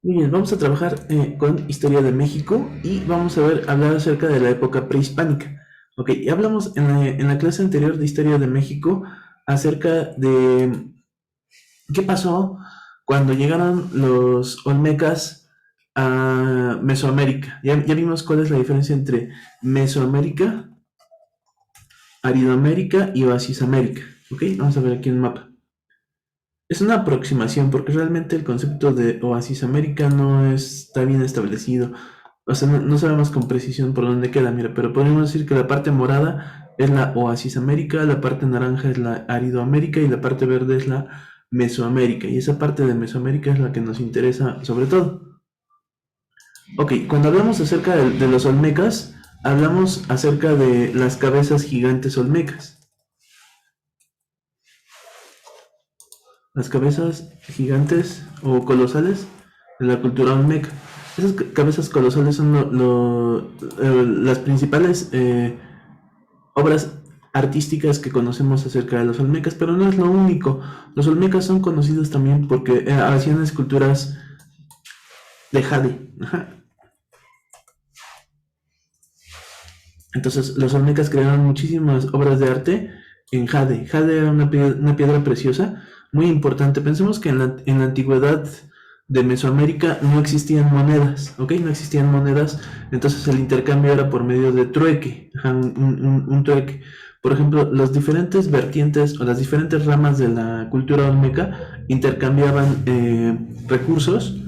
Muy bien, vamos a trabajar con historia de México y vamos a hablar acerca de la época prehispánica. Ok, ya hablamos en la clase anterior de historia de México acerca de qué pasó cuando llegaron los olmecas a Mesoamérica. Ya vimos cuál es la diferencia entre Mesoamérica, Aridoamérica y Oasisamérica. Ok, vamos a ver aquí en el mapa. Es una aproximación porque realmente el concepto de Oasis América no está bien establecido. O sea, no sabemos con precisión por dónde queda, mira, pero podemos decir que la parte morada es la Oasis América, la parte naranja es la Aridoamérica y la parte verde es la Mesoamérica. Y esa parte de Mesoamérica es la que nos interesa sobre todo. Ok, cuando hablamos acerca de los olmecas, hablamos acerca de las cabezas gigantes olmecas. Las cabezas gigantes o colosales de la cultura olmeca. Esas cabezas colosales son las principales obras artísticas que conocemos acerca de los olmecas, pero no es lo único. Los olmecas son conocidos también porque hacían esculturas de jade. Ajá. Entonces, los olmecas crearon muchísimas obras de arte en jade. Jade era una piedra preciosa, muy importante. Pensemos que en la antigüedad de Mesoamérica no existían monedas, ¿ok? No existían monedas, entonces el intercambio era por medio de trueque, ajá, un trueque. Por ejemplo, las diferentes vertientes o las diferentes ramas de la cultura olmeca intercambiaban recursos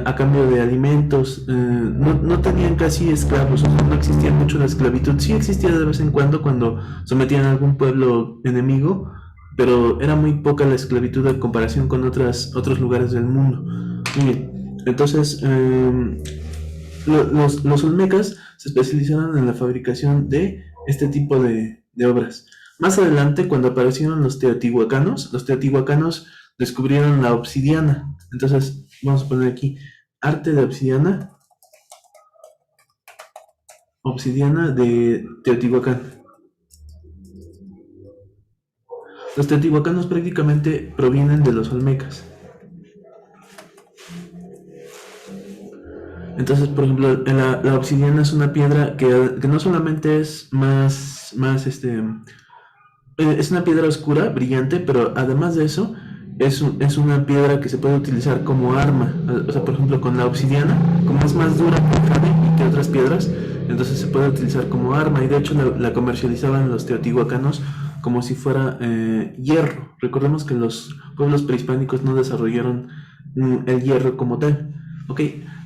a cambio de alimentos. No tenían casi esclavos, o sea, no existía mucho la esclavitud. Sí existía de vez en cuando sometían a algún pueblo enemigo, pero era muy poca la esclavitud en comparación con otros lugares del mundo. Muy bien, entonces los olmecas se especializaron en la fabricación de este tipo de obras. Más adelante, cuando aparecieron los teotihuacanos descubrieron la obsidiana. Entonces, vamos a poner aquí arte de obsidiana de Teotihuacán. Los teotihuacanos prácticamente provienen de los olmecas. Entonces, por ejemplo, la obsidiana es una piedra que no solamente es es una piedra oscura, brillante, pero además de eso, es una piedra que se puede utilizar como arma. O sea, por ejemplo, con la obsidiana, como es más dura que el jade y que otras piedras, entonces se puede utilizar como arma. Y de hecho la comercializaban los teotihuacanos como si fuera hierro. Recordemos que los pueblos prehispánicos no desarrollaron el hierro como tal. Ok,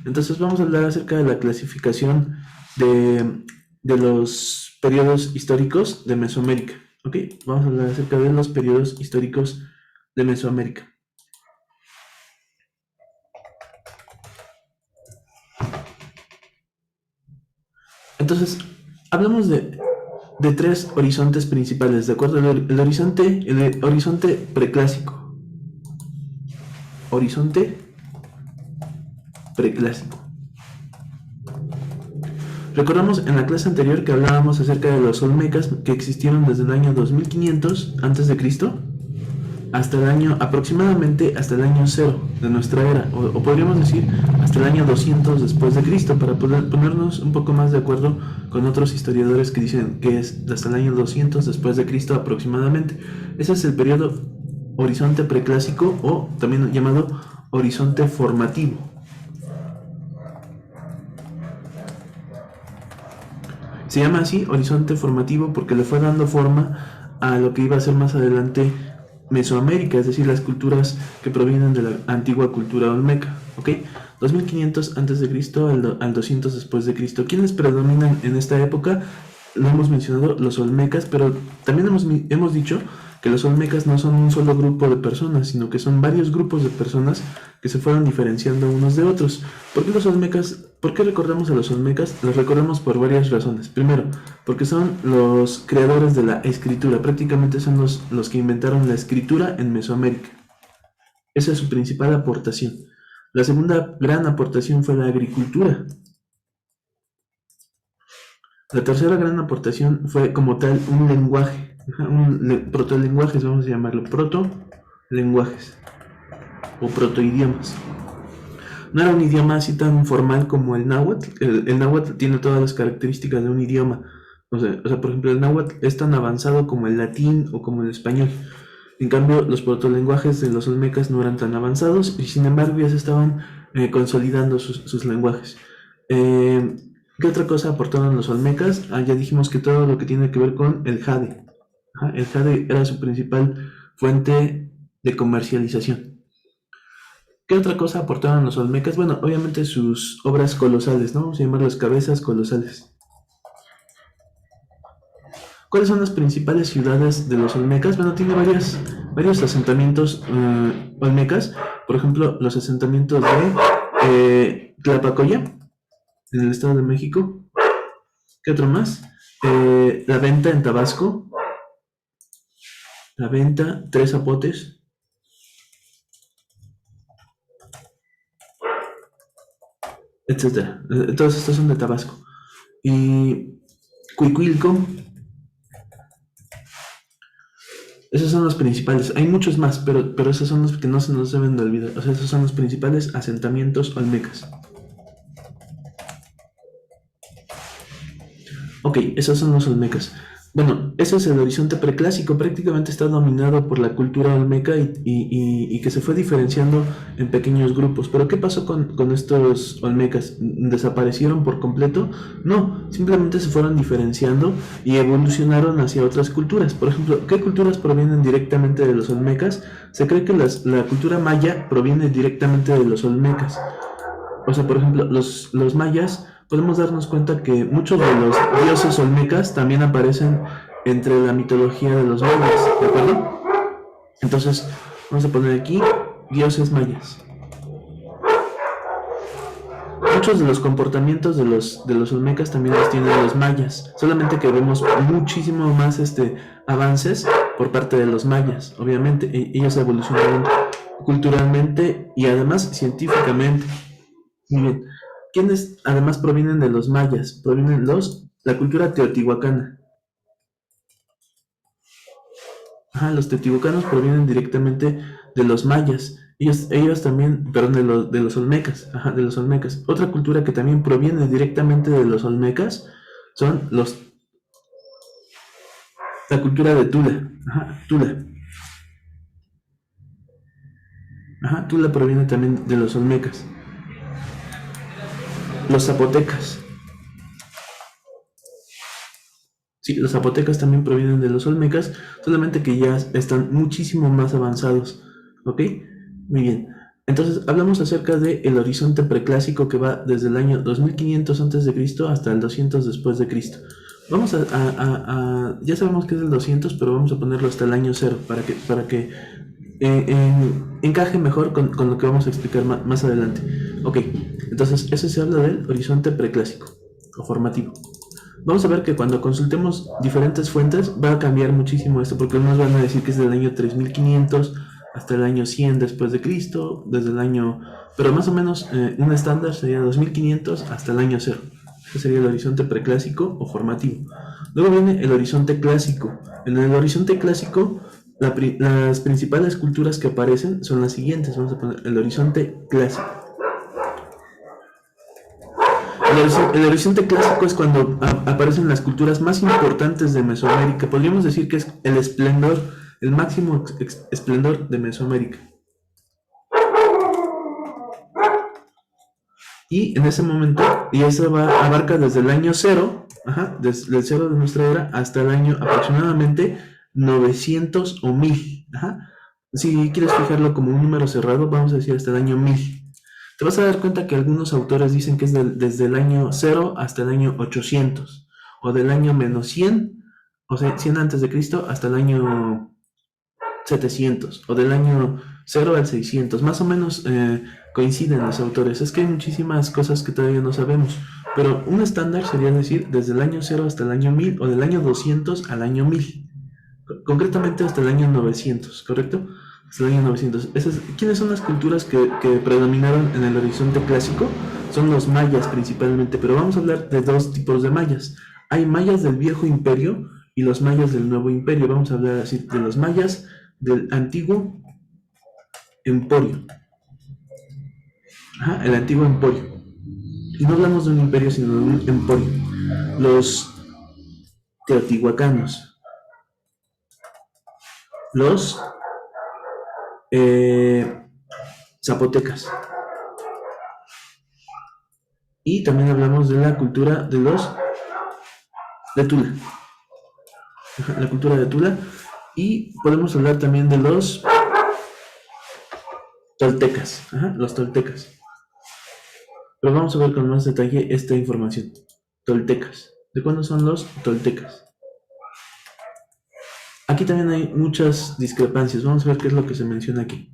entonces vamos a hablar acerca de la clasificación de los periodos históricos de Mesoamérica. Ok, vamos a hablar acerca de los periodos históricos de Mesoamérica. Entonces, hablamos de tres horizontes principales, ¿de acuerdo? El horizonte preclásico. Horizonte preclásico. Recordamos en la clase anterior que hablábamos acerca de los olmecas que existieron desde el año 2500 a.C. hasta el año, aproximadamente hasta el año 0 de nuestra era, o podríamos decir hasta el año 200 después de Cristo, para poder ponernos un poco más de acuerdo con otros historiadores que dicen que es hasta el año 200 después de Cristo aproximadamente. Ese es el periodo horizonte preclásico o también llamado horizonte formativo. Se llama así horizonte formativo porque le fue dando forma a lo que iba a ser más adelante Mesoamérica, es decir, las culturas que provienen de la antigua cultura olmeca. ¿Ok? 2500 a.C. al 200 después de Cristo. ¿Quiénes predominan en esta época? Lo hemos mencionado, los olmecas, pero también hemos dicho que los olmecas no son un solo grupo de personas, sino que son varios grupos de personas que se fueron diferenciando unos de otros. ¿Por qué los olmecas? ¿Por qué recordamos a los olmecas? Los recordamos por varias razones. Primero, porque son los creadores de la escritura, prácticamente son los que inventaron la escritura en Mesoamérica. Esa es su principal aportación. La segunda gran aportación fue la agricultura. La tercera gran aportación fue como tal un lenguaje, protolenguajes, vamos a llamarlo, protolenguajes o protoidiomas. no era un idioma así tan formal como el náhuatl. El náhuatl tiene todas las características de un idioma. O sea, por ejemplo, el náhuatl es tan avanzado como el latín o como el español. En cambio, los protolenguajes de los olmecas no eran tan avanzados y sin embargo ya se estaban consolidando sus lenguajes. Eh, ¿Qué otra cosa aportaron los olmecas? Ya dijimos que todo lo que tiene que ver con el jade. El jade era su principal fuente de comercialización. ¿Qué otra cosa aportaron los olmecas? Bueno, obviamente sus obras colosales, ¿no? Vamos a llamarlas cabezas colosales. ¿Cuáles son las principales ciudades de los olmecas? Bueno, tiene varios asentamientos olmecas. Por ejemplo, los asentamientos de Tlapacoya, en el Estado de México. ¿Qué otro más? La Venta en Tabasco. La Venta, Tres Zapotes. Etcétera. Todos estos son de Tabasco. Y Cuicuilco. Esos son los principales. Hay muchos más, pero esos son los que no se nos deben de olvidar. O sea, esos son los principales asentamientos olmecas. Ok, esos son los olmecas. Bueno, ese es el horizonte preclásico. Prácticamente está dominado por la cultura olmeca y que se fue diferenciando en pequeños grupos. Pero ¿qué pasó con estos olmecas? ¿Desaparecieron por completo? No, simplemente se fueron diferenciando y evolucionaron hacia otras culturas. Por ejemplo, ¿qué culturas provienen directamente de los olmecas? Se cree que la cultura maya proviene directamente de los olmecas. O sea, por ejemplo, los mayas, podemos darnos cuenta que muchos de los dioses olmecas también aparecen entre la mitología de los mayas, ¿de acuerdo? Entonces, vamos a poner aquí dioses mayas. Muchos de los comportamientos de los olmecas también los tienen los mayas, solamente que vemos muchísimo más avances por parte de los mayas, obviamente. Ellos evolucionaron culturalmente y además científicamente. Muy bien. ¿Quiénes además provienen de los mayas? Provienen la cultura teotihuacana. Los teotihuacanos provienen directamente de los mayas. Ellos también, perdón, de los olmecas. De los olmecas. Otra cultura que también proviene directamente de los olmecas son la cultura de Tula. Tula. Tula proviene también de los olmecas. Los zapotecas. Sí, los zapotecas también provienen de los olmecas, solamente que ya están muchísimo más avanzados. ¿Ok? Muy bien. Entonces, hablamos acerca del horizonte preclásico que va desde el año 2500 a.C. hasta el 200 después de Cristo. Vamos ya sabemos que es el 200, pero vamos a ponerlo hasta el año 0 para que encaje mejor con lo que vamos a explicar más adelante. Ok, entonces, eso se habla del horizonte preclásico o formativo. Vamos a ver que cuando consultemos diferentes fuentes va a cambiar muchísimo esto, porque unos van a decir que es del año 3500 hasta el año 100 después de Cristo, desde el año, pero más o menos un estándar sería 2500 hasta el año 0. Ese sería el horizonte preclásico o formativo. Luego viene el horizonte clásico. En el horizonte clásico, las principales culturas que aparecen son las siguientes. Vamos a poner el horizonte clásico. El horizonte clásico es cuando aparecen las culturas más importantes de Mesoamérica. Podríamos decir que es el esplendor, el máximo esplendor de Mesoamérica. Y en ese momento, y eso abarca desde el año 0, desde el 0 de nuestra era, hasta el año aproximadamente 900 o 1000. Si quieres fijarlo como un número cerrado, vamos a decir hasta el año 1000. Te vas a dar cuenta que algunos autores dicen que es desde el año 0 hasta el año 800, o del año menos 100, o sea, 100 antes de Cristo, hasta el año 700, o del año 0 al 600. Más o menos coinciden los autores. Es que hay muchísimas cosas que todavía no sabemos, pero un estándar sería decir desde el año 0 hasta el año 1000, o del año 200 al año 1000. Concretamente hasta el año 900, ¿correcto? Hasta el año 900. ¿Quiénes son las culturas que predominaron en el horizonte clásico? Son los mayas principalmente, pero vamos a hablar de dos tipos de mayas. Hay mayas del viejo imperio y los mayas del nuevo imperio. Vamos a hablar así de los mayas del antiguo emporio. Ajá, el antiguo emporio. Y no hablamos de un imperio, sino de un emporio. Los teotihuacanos, los eh, zapotecas. Y también hablamos de la cultura de los de Tula. Ajá, la cultura de Tula. Y podemos hablar también de los toltecas. Ajá, los toltecas. Pero vamos a ver con más detalle esta información. Toltecas. ¿De cuándo son los toltecas? Aquí también hay muchas discrepancias. Vamos a ver qué es lo que se menciona aquí.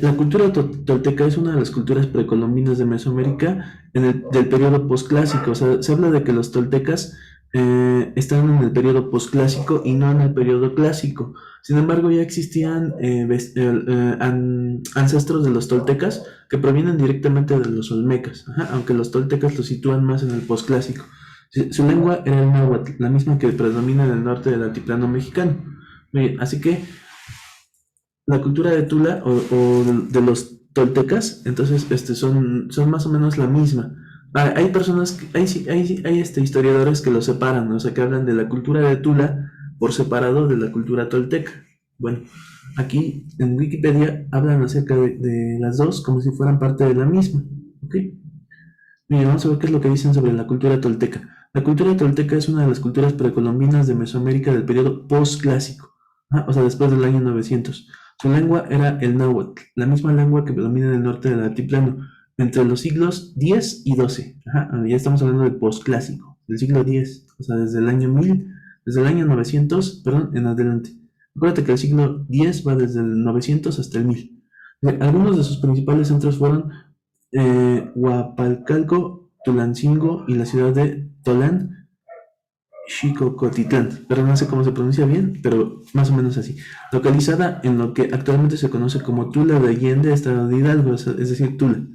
La cultura tolteca es una de las culturas precolombinas de Mesoamérica del periodo posclásico. O sea, se habla de que los toltecas están en el periodo posclásico y no en el periodo clásico. Sin embargo, ya existían ancestros de los toltecas que provienen directamente de los olmecas, ajá, aunque los toltecas los sitúan más en el posclásico. Su lengua era el náhuatl, la misma que predomina en el norte del altiplano mexicano. Bien, así que la cultura de Tula o de los toltecas, entonces son más o menos la misma. Hay personas, hay historiadores que lo separan, ¿no? O sea, que hablan de la cultura de Tula por separado de la cultura tolteca. Bueno, aquí en Wikipedia hablan acerca de las dos como si fueran parte de la misma. ¿Ok? Bien, vamos a ver qué es lo que dicen sobre la cultura tolteca. La cultura tolteca es una de las culturas precolombinas de Mesoamérica del periodo postclásico, o sea, después del año 900. Su lengua era el náhuatl, la misma lengua que predomina en el norte del altiplano, entre los siglos X y XII. Ya estamos hablando del postclásico, del siglo X, o sea, desde el año 1000, desde el año 900, perdón, en adelante. Acuérdate que el siglo X va desde el 900 hasta el 1000. Algunos de sus principales centros fueron Huapalcalco, Tulancingo y la ciudad de Tolán, Xicocotitlán, pero no sé cómo se pronuncia bien, pero más o menos así. Localizada en lo que actualmente se conoce como Tula de Allende, estado de Hidalgo, es decir, Tula.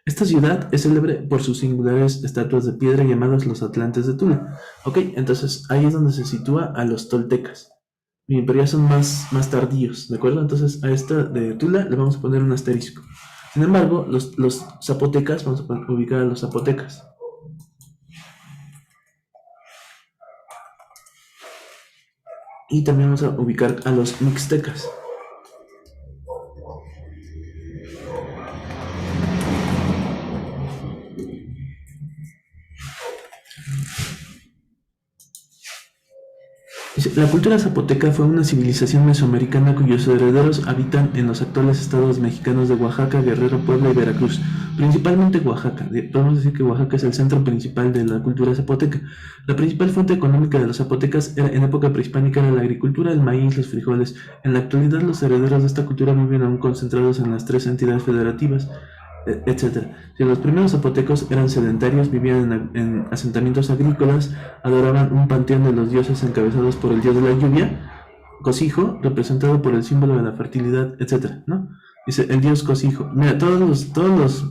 Esta ciudad es célebre por sus singulares estatuas de piedra llamadas los Atlantes de Tula. Ok, entonces ahí es donde se sitúa a los toltecas. Bien, pero ya son más tardíos, ¿de acuerdo? Entonces a esta de Tula le vamos a poner un asterisco. Sin embargo, los zapotecas, vamos a ubicar a los zapotecas. Y también vamos a ubicar a los mixtecas. La cultura zapoteca fue una civilización mesoamericana cuyos herederos habitan en los actuales estados mexicanos de Oaxaca, Guerrero, Puebla y Veracruz. Principalmente Oaxaca. Podemos decir que Oaxaca es el centro principal de la cultura zapoteca. La principal fuente económica de los zapotecas en época prehispánica era la agricultura, el maíz, los frijoles. En la actualidad los herederos de esta cultura viven aún concentrados en las tres entidades federativas, etc. Si los primeros zapotecos eran sedentarios, vivían en asentamientos agrícolas, adoraban un panteón de los dioses encabezados por el dios de la lluvia, Cosijo, representado por el símbolo de la fertilidad, etc. ¿No? Dice el dios Cosijo. Mira, todas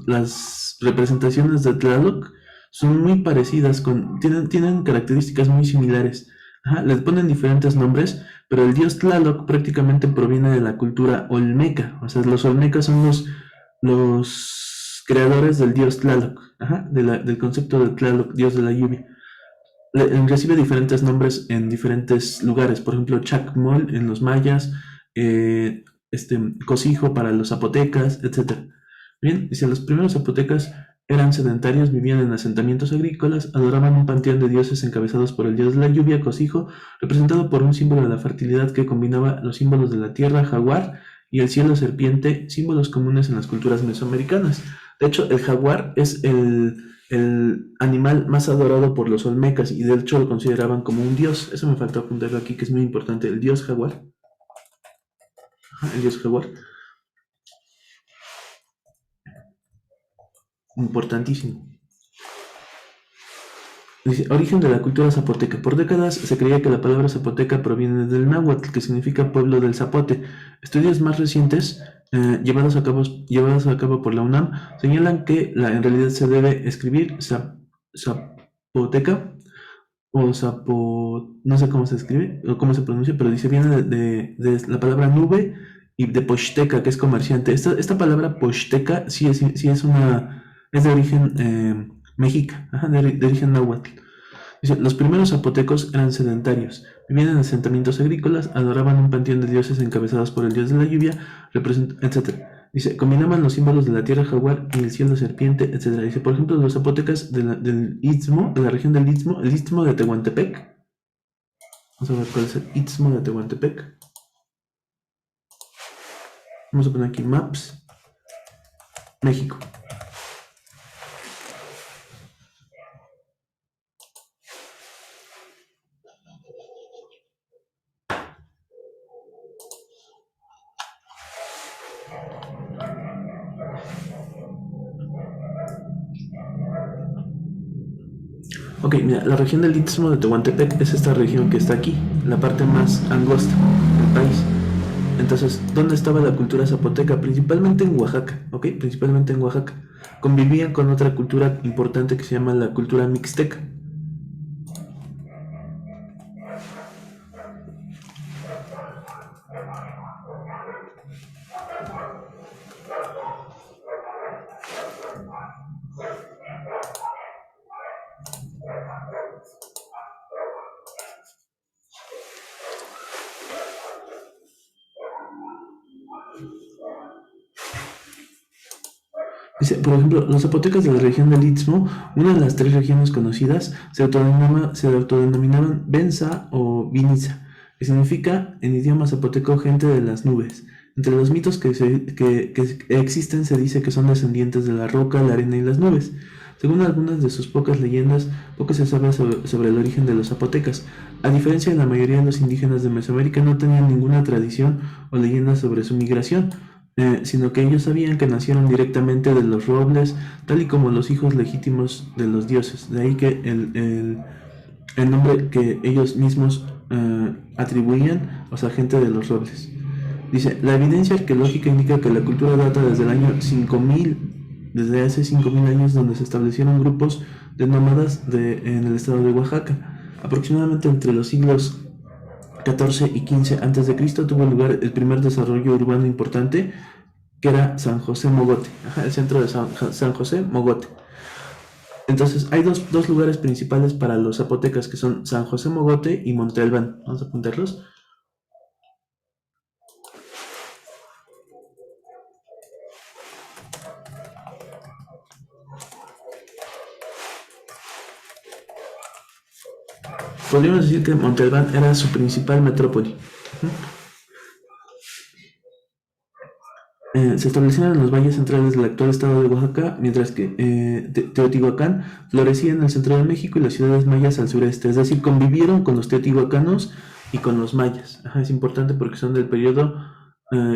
las representaciones de Tlaloc son muy parecidas, tienen características muy similares. Ajá, les ponen diferentes nombres, pero el dios Tlaloc prácticamente proviene de la cultura olmeca. O sea, los olmecas son los creadores del dios Tlaloc, del concepto de Tlaloc, dios de la lluvia. Recibe diferentes nombres en diferentes lugares, por ejemplo, Chacmol en los mayas, Cosijo para los zapotecas, etc. Bien, dice, los primeros zapotecas eran sedentarios, vivían en asentamientos agrícolas, adoraban un panteón de dioses encabezados por el dios de la lluvia, Cosijo, representado por un símbolo de la fertilidad que combinaba los símbolos de la tierra, jaguar, y el cielo, serpiente, símbolos comunes en las culturas mesoamericanas. De hecho, el jaguar es el animal más adorado por los olmecas y de hecho lo consideraban como un dios. Eso me faltó apuntarlo aquí, que es muy importante. El dios jaguar. El dios jaguar. Importantísimo. Dice, origen de la cultura zapoteca. Por décadas se creía que la palabra zapoteca proviene del náhuatl, que significa pueblo del zapote. Estudios más recientes, llevados a cabo por la UNAM, señalan que en realidad se debe escribir zapoteca o no sé cómo se escribe o cómo se pronuncia, pero dice viene de la palabra nube y de posteca, que es comerciante. Esta palabra posteca sí es de origen mexica, de origen náhuatl. Dice, los primeros zapotecos eran sedentarios, vivían en asentamientos agrícolas, adoraban un panteón de dioses encabezados por el dios de la lluvia, etc. Dice, combinaban los símbolos de la tierra jaguar y el cielo serpiente, etc. Dice, por ejemplo, los zapotecas del Istmo, de la región del Istmo, el Istmo de Tehuantepec. Vamos a ver cuál es el Istmo de Tehuantepec. Vamos a poner aquí Maps, México. Ok, mira, la región del Istmo de Tehuantepec es esta región que está aquí, la parte más angosta del país. Entonces, ¿dónde estaba la cultura zapoteca? Principalmente en Oaxaca, ¿ok? Principalmente en Oaxaca. Convivían con otra cultura importante que se llama la cultura mixteca. Dice, por ejemplo, los zapotecas de la región del Istmo, una de las tres regiones conocidas, se autodenominaban Benza o Viniza, que significa en idioma zapoteco gente de las nubes. Entre los mitos que existen se dice que son descendientes de la roca, la arena y las nubes. Según algunas de sus pocas leyendas, poco se sabe sobre el origen de los zapotecas. A diferencia de la mayoría de los indígenas de Mesoamérica, no tenían ninguna tradición o leyenda sobre su migración, sino que ellos sabían que nacieron directamente de los robles, tal y como los hijos legítimos de los dioses. De ahí que el nombre que ellos mismos atribuían, o sea, gente de los robles. Dice, la evidencia arqueológica indica que la cultura data desde el año 5000, desde hace 5000 años, donde se establecieron grupos de nómadas en el estado de Oaxaca. Aproximadamente entre los siglos XIV y XV a.C. tuvo lugar el primer desarrollo urbano importante, que era San José Mogote, el centro de San José Mogote. Entonces hay dos lugares principales para los zapotecas, que son San José Mogote y Monte Albán. Vamos a apuntarlos. Podríamos decir que Monte Albán era su principal metrópoli. Se establecieron en los valles centrales del actual estado de Oaxaca, mientras que Teotihuacán florecía en el centro de México y las ciudades mayas al sureste. Es decir, convivieron con los teotihuacanos y con los mayas. Es importante porque son del periodo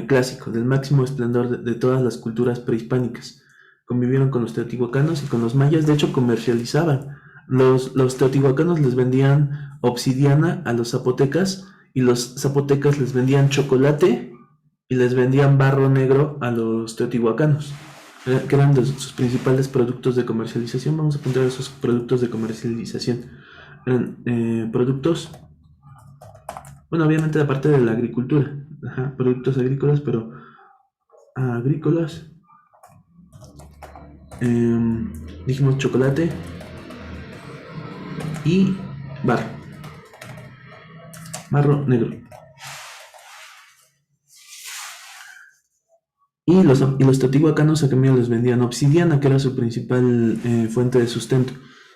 clásico, del máximo esplendor de todas las culturas prehispánicas. Convivieron con los teotihuacanos y con los mayas. De hecho, comercializaban. Los teotihuacanos les vendían obsidiana a los zapotecas y los zapotecas les vendían chocolate y les vendían barro negro a los teotihuacanos, que eran de sus principales productos de comercialización. Vamos a apuntar esos productos de comercialización. Eran productos, bueno, obviamente aparte de la agricultura, productos agrícolas, pero agrícolas, dijimos chocolate y barro negro. Y los teotihuacanos a cambio les vendían obsidiana, que era su principal fuente de sustento.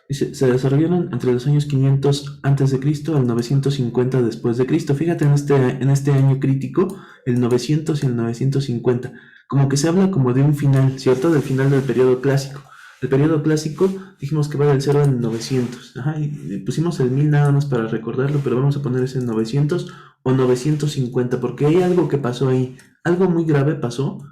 Dice, se desarrollaron entre los años 500 a.C. al 950 después de Cristo. Fíjate en este año crítico, el 900 y el 950. Como que se habla como de un final, ¿cierto? Del final del periodo clásico. El periodo clásico dijimos que va del 0 al 900. Y pusimos el 1000 nada más para recordarlo, pero vamos a poner ese 900 o 950, porque hay algo que pasó ahí. Algo muy grave pasó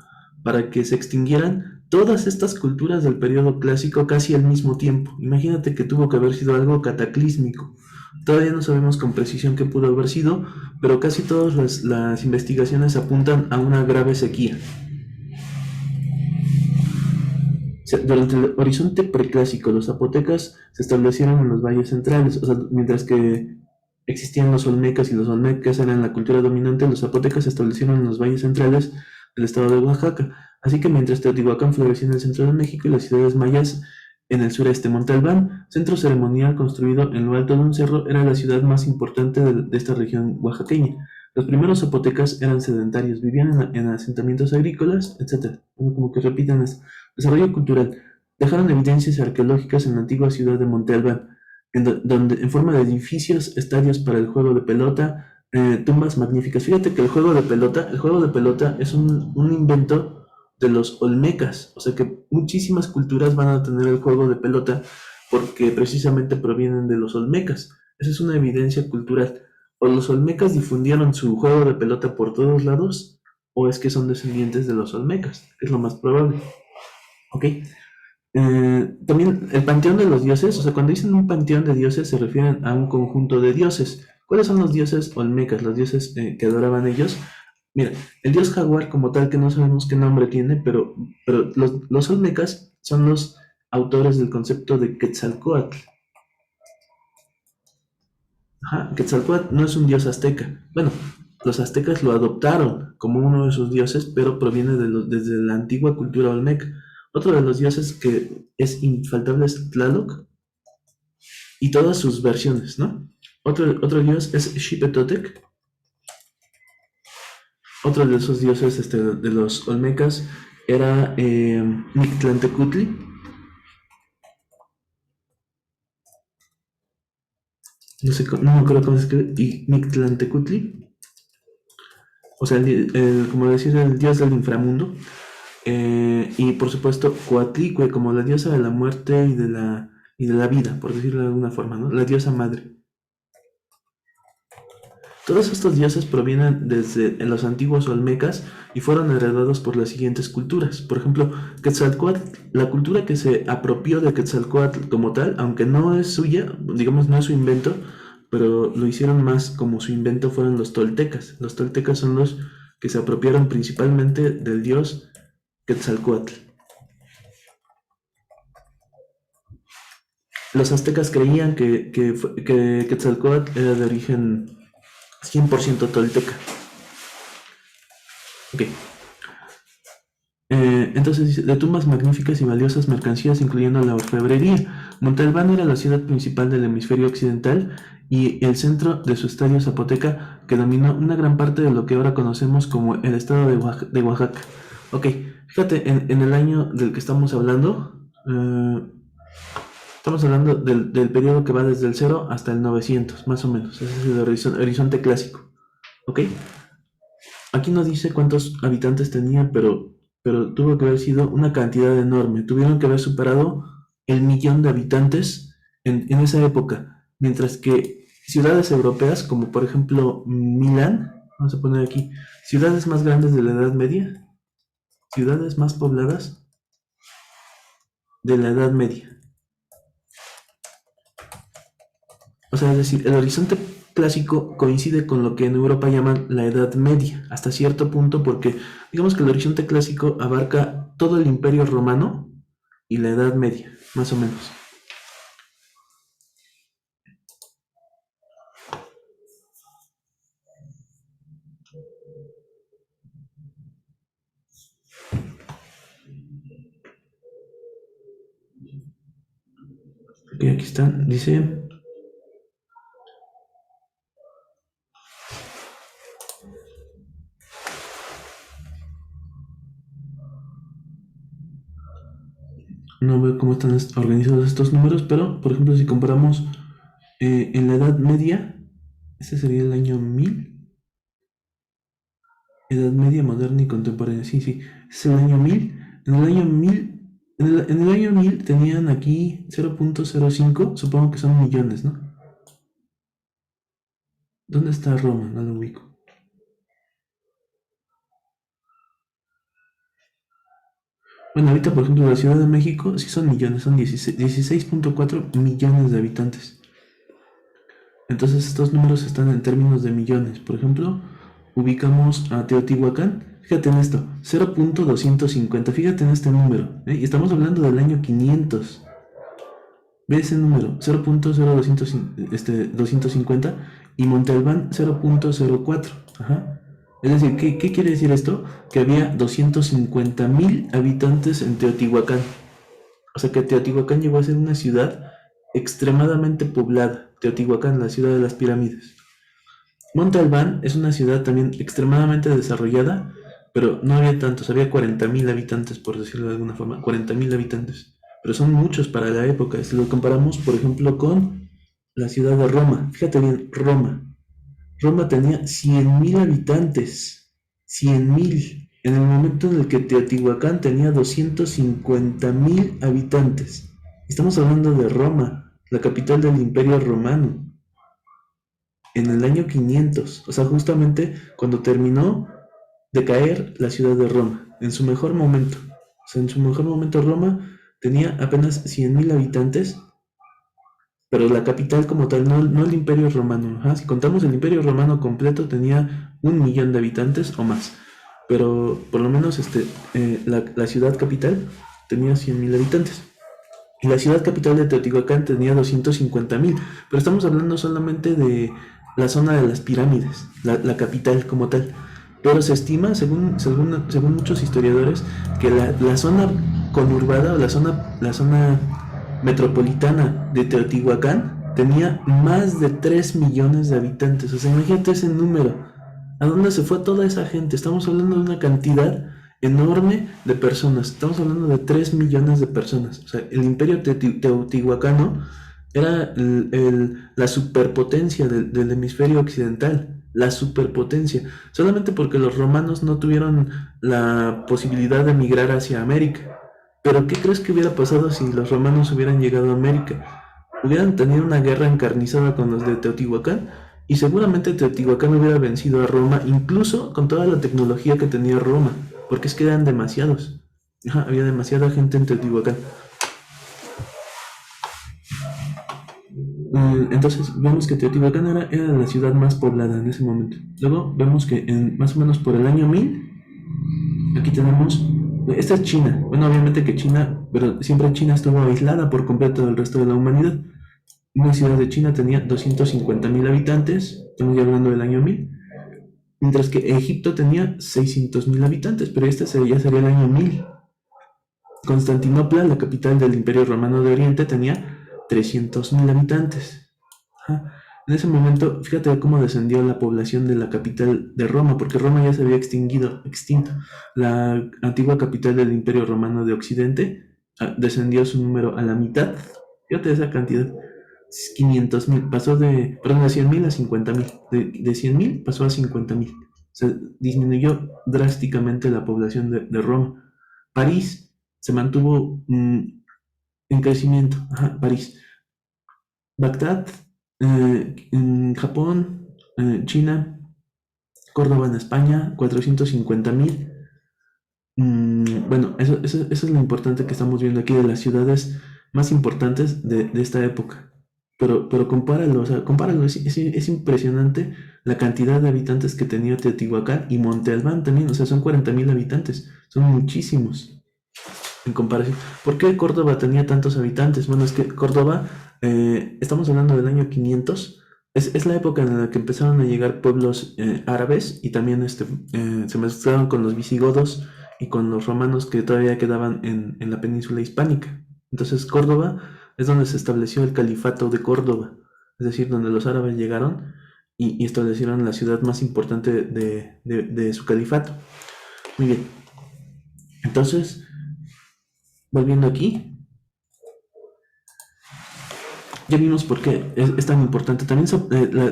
para que se extinguieran todas estas culturas del periodo clásico casi al mismo tiempo. Imagínate que tuvo que haber sido algo cataclísmico. Todavía no sabemos con precisión qué pudo haber sido, pero casi todas las investigaciones apuntan a una grave sequía. Durante el horizonte preclásico, los zapotecas se establecieron en los valles centrales, o sea, mientras que existían los olmecas y los olmecas eran la cultura dominante, los zapotecas se establecieron en los valles centrales del estado de Oaxaca. Así que mientras Teotihuacán florecía en el centro de México y las ciudades mayas en el sureste, Monte Albán, centro ceremonial construido en lo alto de un cerro, era la ciudad más importante de esta región oaxaqueña. Los primeros zapotecas eran sedentarios, vivían en asentamientos agrícolas, etc. Bueno, como que repiten esto. Desarrollo cultural. Dejaron evidencias arqueológicas en la antigua ciudad de Monte Albán, donde en forma de edificios, estadios para el juego de pelota, tumbas magníficas. Fíjate que el juego de pelota es un invento de los olmecas, o sea que muchísimas culturas van a tener el juego de pelota porque precisamente provienen de los olmecas. Esa es una evidencia cultural. O los olmecas difundieron su juego de pelota por todos lados, o es que son descendientes de los olmecas, es lo más probable. ¿Ok? También el panteón de los dioses, o sea, cuando dicen un panteón de dioses se refieren a un conjunto de dioses. ¿Cuáles son los dioses olmecas, los dioses que adoraban ellos? Mira, el dios jaguar como tal, que no sabemos qué nombre tiene, pero los olmecas son los autores del concepto de Quetzalcóatl. Ajá, Quetzalcóatl no es un dios azteca. Bueno, los aztecas lo adoptaron como uno de sus dioses, pero proviene desde la antigua cultura olmeca. Otro de los dioses que es infaltable es Tlaloc y todas sus versiones, ¿no? Otro dios es Xipetotec. Otro de esos dioses de los olmecas era Mictlantecutli. No me acuerdo cómo se escribe. Y Mictlantecutli. O sea, como decir, el dios del inframundo. Y por supuesto, Coatlicue, como la diosa de la muerte y de la vida, por decirlo de alguna forma, ¿no? La diosa madre. Todos estos dioses provienen desde los antiguos olmecas y fueron heredados por las siguientes culturas. Por ejemplo, Quetzalcóatl, la cultura que se apropió de Quetzalcóatl como tal, aunque no es suya, digamos, no es su invento, pero lo hicieron más como su invento, fueron los toltecas. Los toltecas son los que se apropiaron principalmente del dios Quetzalcóatl. Los aztecas creían que Quetzalcóatl era de origen 100% tolteca. Ok. Entonces dice, de tumbas magníficas y valiosas mercancías, incluyendo la orfebrería. Monte Albán era la ciudad principal del hemisferio occidental y el centro de su estadio zapoteca, que dominó una gran parte de lo que ahora conocemos como el estado de Oaxaca. Ok, fíjate, en el año del que estamos hablando, estamos hablando del periodo que va desde el 0 hasta el 900, más o menos. Ese es el horizonte clásico. ¿Ok? Aquí no dice cuántos habitantes tenía, pero tuvo que haber sido una cantidad enorme. Tuvieron que haber superado el 1.000.000 de habitantes en esa época. Mientras que ciudades europeas, como por ejemplo Milán, vamos a poner aquí, ciudades más grandes de la Edad Media, ciudades más pobladas de la Edad Media. O sea, es decir, el horizonte clásico coincide con lo que en Europa llaman la Edad Media, hasta cierto punto, porque digamos que el horizonte clásico abarca todo el Imperio Romano y la Edad Media, más o menos. Ok, aquí están, dice... No veo cómo están organizados estos números, pero por ejemplo si comparamos en la Edad Media, este sería el año 1000, Edad Media moderna y contemporánea, sí, es el año 1000. En el año 1000, en el año 1000 tenían aquí 0.05, supongo que son millones, ¿no? ¿Dónde está Roma? No lo ubico. Bueno, ahorita por ejemplo la Ciudad de México sí son millones, son 16.4 millones de habitantes. Entonces estos números están en términos de millones. Por ejemplo, ubicamos a Teotihuacán. Fíjate en esto, 0.250. Fíjate en este número. Y estamos hablando del año 500. Ve ese número, 0.0250. y Monte Albán 0.04. Ajá. Es decir, ¿qué quiere decir esto? Que había 250,000 habitantes en Teotihuacán. O sea que Teotihuacán llegó a ser una ciudad extremadamente poblada. Teotihuacán, la ciudad de las pirámides. Monte Albán es una ciudad también extremadamente desarrollada, pero no había tantos, había 40,000 habitantes, por decirlo de alguna forma, 40,000 habitantes. Pero son muchos para la época. Si lo comparamos, por ejemplo, con la ciudad de Roma. Fíjate bien, Roma. Roma tenía 100,000 habitantes. 100,000. En el momento en el que Teotihuacán tenía 250,000 habitantes. Estamos hablando de Roma, la capital del Imperio Romano. En el año 500, o sea, justamente cuando terminó de caer la ciudad de Roma, en su mejor momento. O sea, en su mejor momento Roma tenía apenas 100,000 habitantes, pero la capital como tal, no el Imperio Romano. Ajá, si contamos el Imperio Romano completo, tenía 1,000,000 de habitantes o más. Pero por lo menos la ciudad capital tenía 100,000 habitantes. Y la ciudad capital de Teotihuacán tenía 250,000. Pero estamos hablando solamente de la zona de las pirámides, la capital como tal. Pero se estima, según muchos historiadores, que la zona conurbada o la zona metropolitana de Teotihuacán tenía más de 3 millones de habitantes. O sea, imagínate ese número. ¿A dónde se fue toda esa gente? Estamos hablando de una cantidad enorme de personas. Estamos hablando de 3 millones de personas. O sea, el imperio teotihuacano era la superpotencia del hemisferio occidental. La superpotencia. Solamente porque los romanos no tuvieron la posibilidad de emigrar hacia América. Pero ¿qué crees que hubiera pasado si los romanos hubieran llegado a América? Hubieran tenido una guerra encarnizada con los de Teotihuacán y seguramente Teotihuacán hubiera vencido a Roma, incluso con toda la tecnología que tenía Roma, porque es que eran demasiados. Ajá, había demasiada gente en Teotihuacán. Entonces vemos que Teotihuacán era la ciudad más poblada en ese momento. Luego vemos que más o menos por el año 1000, aquí tenemos, esta es China. Bueno, obviamente que China, pero siempre China estuvo aislada por completo del resto de la humanidad. Una ciudad de China tenía 250,000 habitantes, estamos ya hablando del año 1000, mientras que Egipto tenía 600,000 habitantes, pero este ya sería el año 1000. Constantinopla, la capital del Imperio Romano de Oriente, tenía 300,000 habitantes. Ajá. En ese momento, fíjate cómo descendió la población de la capital de Roma, porque Roma ya se había extinto. La antigua capital del Imperio Romano de Occidente descendió su número a la mitad. Fíjate esa cantidad. 500,000, pasó de 100,000 a 50,000. De 100,000 pasó a 50,000. O sea, disminuyó drásticamente la población de Roma. París se mantuvo en crecimiento. Ajá, París. Bagdad, en Japón, China, Córdoba en España, 450,000. Bueno, eso es lo importante que estamos viendo aquí de las ciudades más importantes de esta época. Pero compáralo, o sea, compáralo, es impresionante la cantidad de habitantes que tenía Teotihuacán y Monte Albán también, o sea, son 40,000 habitantes, son muchísimos en comparación. ¿Por qué Córdoba tenía tantos habitantes? Bueno, es que Córdoba, estamos hablando del año 500, es la época en la que empezaron a llegar pueblos árabes y también se mezclaron con los visigodos y con los romanos que todavía quedaban en la península hispánica. Entonces Córdoba es donde se estableció el califato de Córdoba, es decir, donde los árabes llegaron y establecieron la ciudad más importante de su califato. Muy bien. Entonces, volviendo aquí, ya vimos por qué es tan importante. También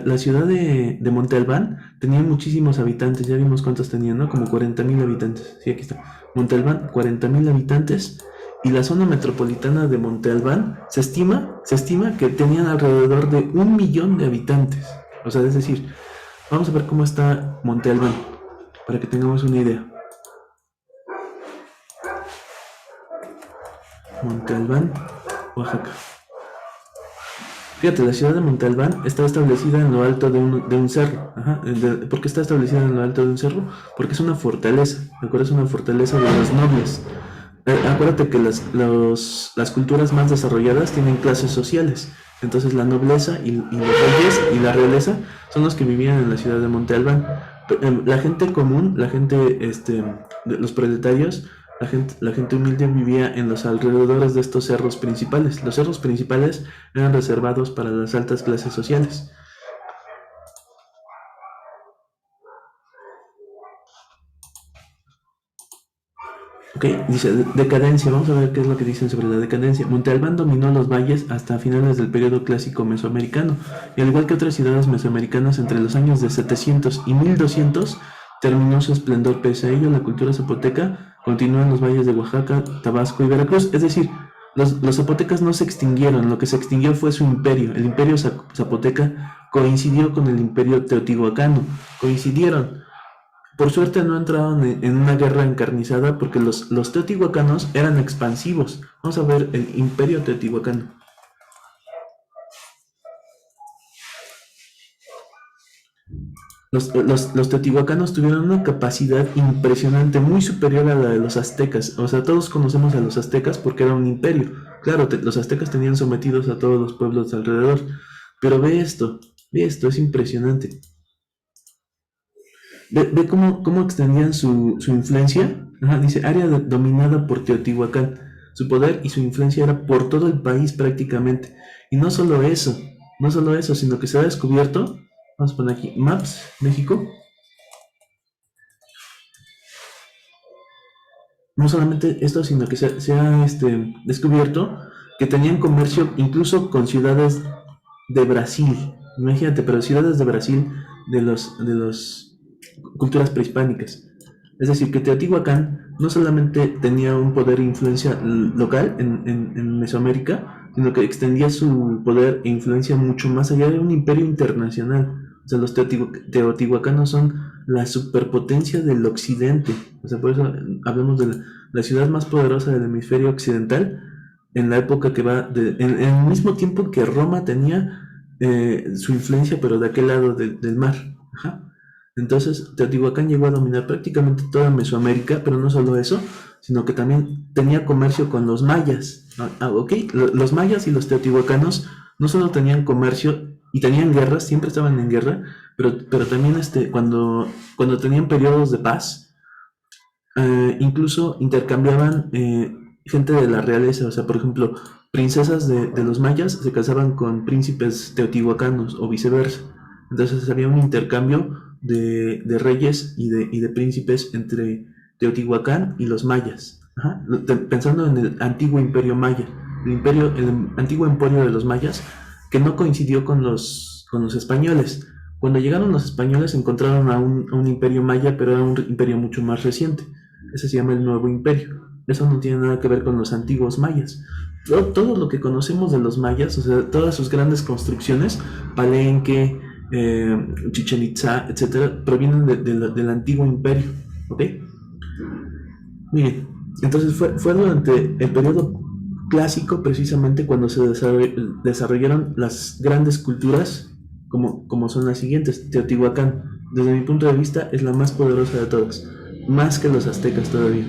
la ciudad de Monte Albán tenía muchísimos habitantes, ya vimos cuántos tenían, ¿no? Como 40,000 habitantes. Sí, aquí está. Monte Albán, 40,000 habitantes. Y la zona metropolitana de Monte Albán se estima que tenían alrededor de 1,000,000 de habitantes. O sea, es decir, vamos a ver cómo está Monte Albán, para que tengamos una idea. Monte Albán, Oaxaca. Fíjate, la ciudad de Monte Albán está establecida en lo alto de un cerro. Ajá. ¿Por qué está establecida en lo alto de un cerro? Porque es una fortaleza. ¿De acuerdo? Es una fortaleza de los nobles. Acuérdate que las culturas más desarrolladas tienen clases sociales. Entonces la nobleza y los reyes y la realeza son los que vivían en la ciudad de Monte Albán. La gente común, la gente, los proletarios, la gente humilde vivía en los alrededores de estos cerros principales. Los cerros principales eran reservados para las altas clases sociales. Ok, dice decadencia. Vamos a ver qué es lo que dicen sobre la decadencia. Monte Albán dominó los valles hasta finales del periodo clásico mesoamericano, y al igual que otras ciudades mesoamericanas, entre los años de 700 y 1200 terminó su esplendor. Pese a ello, la cultura zapoteca continúa en los valles de Oaxaca, Tabasco y Veracruz. Es decir, los zapotecas no se extinguieron, lo que se extinguió fue su imperio. El imperio zapoteca coincidió con el imperio teotihuacano, coincidieron. Por suerte no entraron en una guerra encarnizada porque los teotihuacanos eran expansivos. Vamos a ver el imperio teotihuacano. Los teotihuacanos tuvieron una capacidad impresionante, muy superior a la de los aztecas. O sea, todos conocemos a los aztecas porque era un imperio. Claro, los aztecas tenían sometidos a todos los pueblos alrededor. Pero ve esto, es impresionante. Ve cómo extendían su influencia. Ajá, dice, área dominada por Teotihuacán. Su poder y su influencia era por todo el país prácticamente. Y no solo eso, sino que se ha descubierto, vamos a poner aquí, Maps, México. No solamente esto, sino que se ha descubierto que tenían comercio incluso con ciudades de Brasil. Imagínate, pero ciudades de Brasil de los culturas prehispánicas. Es decir, que Teotihuacán no solamente tenía un poder e influencia local en Mesoamérica, sino que extendía su poder e influencia mucho más allá de un imperio internacional. O sea, los teotihuacanos son la superpotencia del occidente. O sea, por eso hablamos de la ciudad más poderosa del hemisferio occidental en la época que va, en el mismo tiempo que Roma tenía su influencia, pero de aquel lado del mar. Ajá. Entonces, Teotihuacán llegó a dominar prácticamente toda Mesoamérica, pero no solo eso, sino que también tenía comercio con los mayas. Ok, los mayas y los teotihuacanos no solo tenían comercio y tenían guerras, siempre estaban en guerra, pero también cuando tenían periodos de paz, incluso intercambiaban gente de la realeza. O sea, por ejemplo, princesas de los mayas se casaban con príncipes teotihuacanos o viceversa. Entonces había un intercambio de reyes y de príncipes entre Teotihuacán y los mayas. Ajá. Pensando en el antiguo imperio maya, el antiguo emporio de los mayas, que no coincidió con los españoles. Cuando llegaron los españoles encontraron a un imperio maya, pero era un imperio mucho más reciente. Ese se llama el Nuevo Imperio. Eso no tiene nada que ver con los antiguos mayas. Todo lo que conocemos de los mayas, o sea, todas sus grandes construcciones, Palenque, Chichen Itza, etcétera, provienen del antiguo imperio. ¿Ok? Bien, entonces fue durante el periodo clásico precisamente cuando se desarrollaron las grandes culturas como son las siguientes. Teotihuacán, desde mi punto de vista, es la más poderosa de todas, más que los aztecas todavía.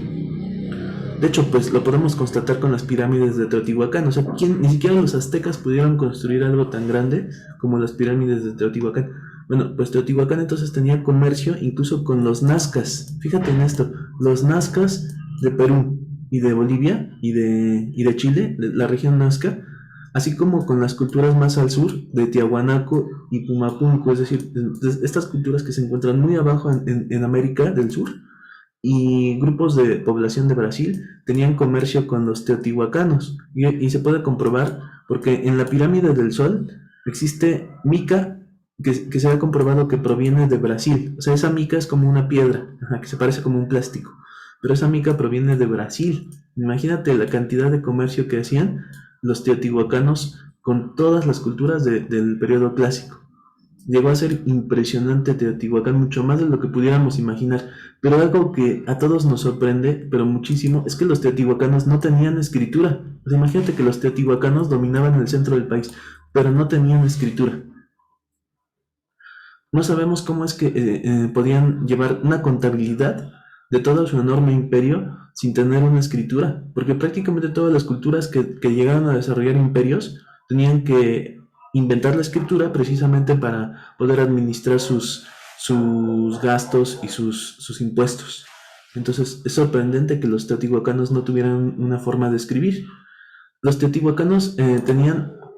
De hecho, pues lo podemos constatar con las pirámides de Teotihuacán. O sea, ni siquiera los aztecas pudieron construir algo tan grande como las pirámides de Teotihuacán. Bueno, pues Teotihuacán entonces tenía comercio incluso con los nazcas. Fíjate en esto, los nazcas de Perú y de Bolivia y de Chile, la región nazca, así como con las culturas más al sur de Tiahuanaco y Pumapunco, es decir, estas culturas que se encuentran muy abajo en América del Sur, y grupos de población de Brasil tenían comercio con los teotihuacanos. Y se puede comprobar porque en la pirámide del Sol existe mica que se ha comprobado que proviene de Brasil. O sea, esa mica es como una piedra, que se parece como un plástico. Pero esa mica proviene de Brasil. Imagínate la cantidad de comercio que hacían los teotihuacanos con todas las culturas del periodo clásico. Llegó a ser impresionante Teotihuacán, mucho más de lo que pudiéramos imaginar. Pero algo que a todos nos sorprende, pero muchísimo, es que los teotihuacanos no tenían escritura. O sea, imagínate que los teotihuacanos dominaban el centro del país, pero no tenían escritura. No sabemos cómo es que podían llevar una contabilidad de todo su enorme imperio sin tener una escritura, porque prácticamente todas las culturas que llegaron a desarrollar imperios tenían que inventar la escritura precisamente para poder administrar sus gastos y sus impuestos. Entonces es sorprendente que los teotihuacanos no tuvieran una forma de escribir. Los teotihuacanos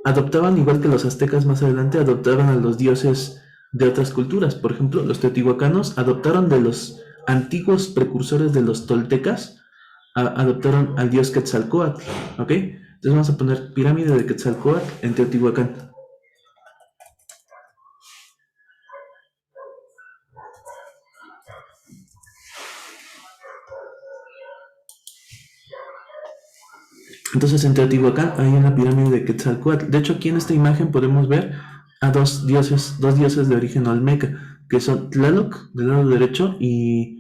adoptaban, igual que los aztecas más adelante, adoptaban a los dioses de otras culturas. Por ejemplo, los teotihuacanos adoptaron de los antiguos precursores de los toltecas, adoptaron al dios Quetzalcóatl, ¿ok? Entonces vamos a poner pirámide de Quetzalcóatl en Teotihuacán. Entonces en Teotihuacán hay una pirámide de Quetzalcóatl. De hecho, aquí en esta imagen podemos ver a dos dioses de origen olmeca, que son Tlaloc del lado derecho y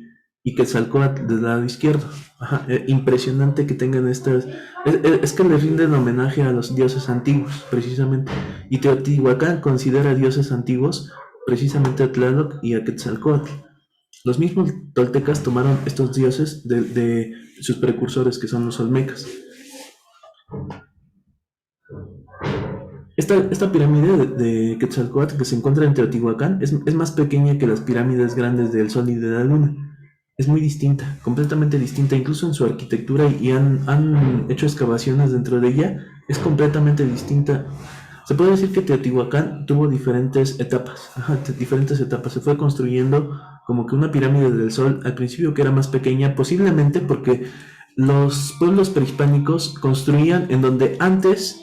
Quetzalcóatl del lado izquierdo. Ajá, impresionante que tengan estas. Es que le rinden homenaje a los dioses antiguos, precisamente. Y Teotihuacán considera dioses antiguos precisamente a Tlaloc y a Quetzalcóatl. Los mismos toltecas tomaron estos dioses de sus precursores, que son los olmecas. Esta pirámide de Quetzalcóatl que se encuentra en Teotihuacán es más pequeña que las pirámides grandes del Sol y de la Luna. Es muy distinta, completamente distinta, incluso en su arquitectura, y han hecho excavaciones dentro de ella, es completamente distinta. Se puede decir que Teotihuacán tuvo diferentes etapas, diferentes etapas. Se fue construyendo como que una pirámide del Sol al principio que era más pequeña, posiblemente porque los pueblos prehispánicos construían en donde antes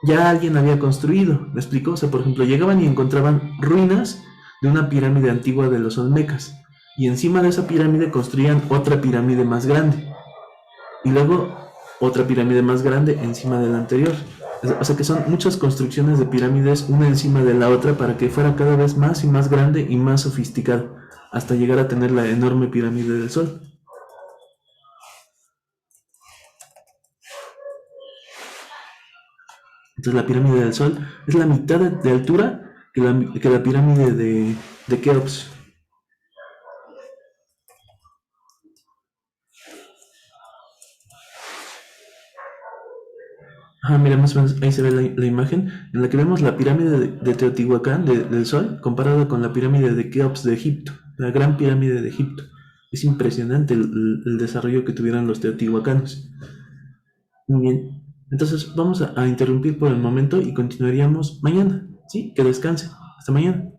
ya alguien había construido. ¿Me explico? O sea, por ejemplo, llegaban y encontraban ruinas de una pirámide antigua de los olmecas. Y encima de esa pirámide construían otra pirámide más grande. Y luego otra pirámide más grande encima de la anterior. O sea que son muchas construcciones de pirámides una encima de la otra para que fuera cada vez más y más grande y más sofisticado, hasta llegar a tener la enorme pirámide del Sol. Entonces la pirámide del Sol es la mitad de altura que la pirámide de Keops. Mira, más o menos ahí se ve la imagen en la que vemos la pirámide de Teotihuacán, del Sol, comparada con la pirámide de Keops de Egipto, la gran pirámide de Egipto. Es impresionante el desarrollo que tuvieron los teotihuacanos. Muy bien, entonces vamos a interrumpir por el momento y continuaríamos mañana. ¿Sí? Que descanse. Hasta mañana.